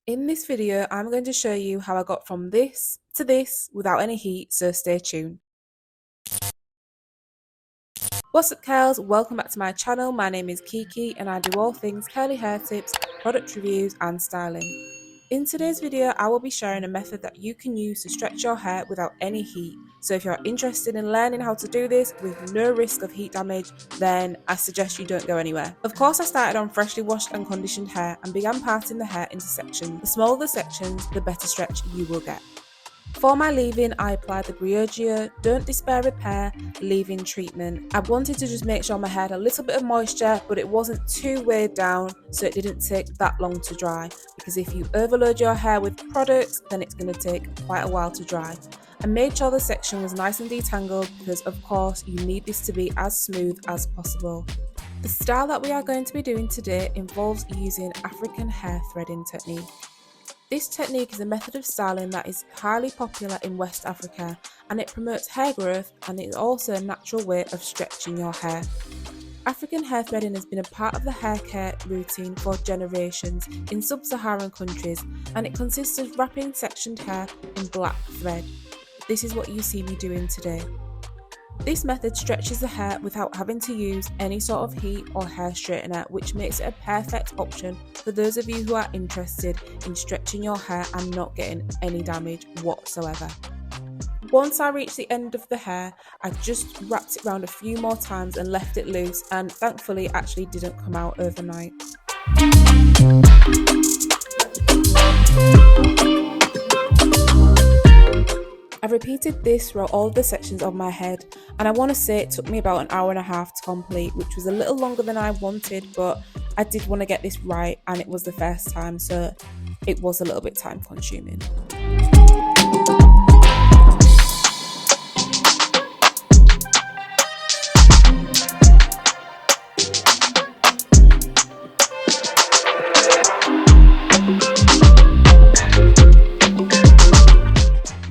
In this video, I'm going to show you how I got from this to this without any heat, so stay tuned. What's up curls, welcome back to my channel. My name is Kiki and I do all things curly hair tips, product reviews and styling. In today's video, I will be sharing a method that you can use to stretch your hair without any heat. So if you're interested in learning how to do this with no risk of heat damage, then I suggest you don't go anywhere. Of course, I started on freshly washed and conditioned hair and began parting the hair into sections. The smaller the sections, the better stretch you will get. For my leave-in, I applied the Briogeo Don't Despair Repair leave-in treatment. I wanted to just make sure my hair had a little bit of moisture, but it wasn't too weighed down, so it didn't take that long to dry. Because if you overload your hair with products, then it's going to take quite a while to dry. I made sure the section was nice and detangled because, of course, you need this to be as smooth as possible. The style that we are going to be doing today involves using African hair threading technique. This technique is a method of styling that is highly popular in West Africa, and it promotes hair growth, and it is also a natural way of stretching your hair. African hair threading has been a part of the hair care routine for generations in sub-Saharan countries, and it consists of wrapping sectioned hair in black thread. This is what you see me doing today. This method stretches the hair without having to use any sort of heat or hair straightener, which makes it a perfect option for those of you who are interested in stretching your hair and not getting any damage whatsoever. Once I reached the end of the hair, I just wrapped it around a few more times and left it loose, and thankfully it actually didn't come out overnight. I repeated this throughout all of the sections of my head, and I want to say it took me about an hour and a half to complete, which was a little longer than I wanted, but I did want to get this right, and it was the first time, so it was a little bit time consuming.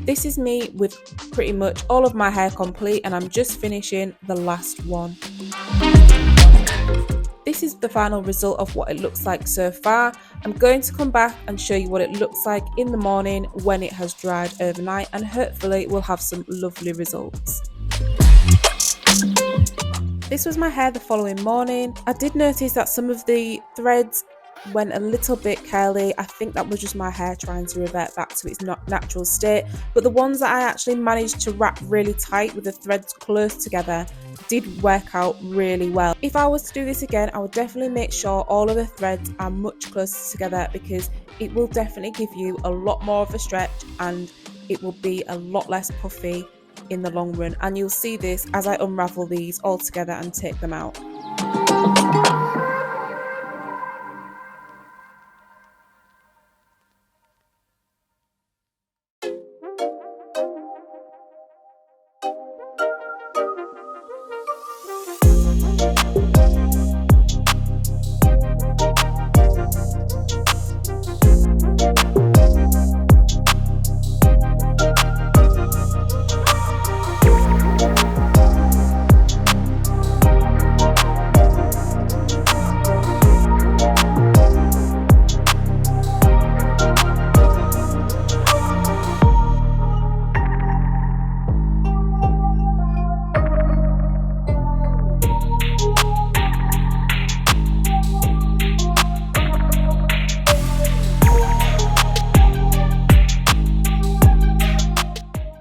This is me with pretty much all of my hair complete, and I'm just finishing the last one. This is the final result of what it looks like so far. I'm going to come back and show you what it looks like in the morning when it has dried overnight, and hopefully we'll have some lovely results. This was my hair the following morning. I did notice that some of the threads went a little bit curly. I think that was just my hair trying to revert back to its natural state, but the ones that I actually managed to wrap really tight with the threads close together did work out really well. If I was to do this again, I would definitely make sure all of the threads are much closer together, because it will definitely give you a lot more of a stretch and it will be a lot less puffy in the long run, and you'll see this as I unravel these all together and take them out.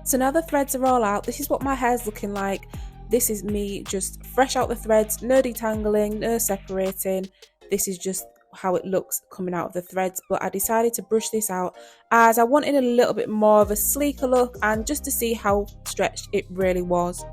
So now the threads are all out, this is what my hair's looking like. This is me just fresh out the threads, no detangling, no separating. This is just how it looks coming out of the threads, but I decided to brush this out as I wanted a little bit more of a sleeker look and just to see how stretched it really was.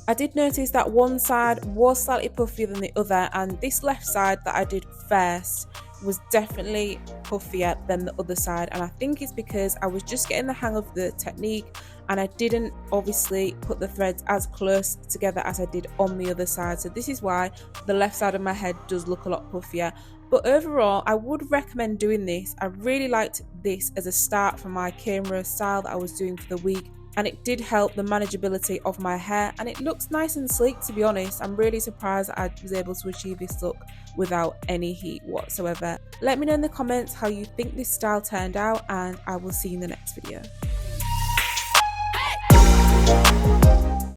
I did notice that one side was slightly puffier than the other, and this left side that I did first was definitely puffier than the other side, and I think it's because I was just getting the hang of the technique and I didn't obviously put the threads as close together as I did on the other side, so this is why the left side of my head does look a lot puffier. But overall, I would recommend doing this. I really liked this as a start for my camera style that I was doing for the week. and it did help the manageability of my hair, and it looks nice and sleek. To be honest, I'm really surprised I was able to achieve this look without any heat whatsoever. Let me know in the comments how you think this style turned out, and I will see you in the next video.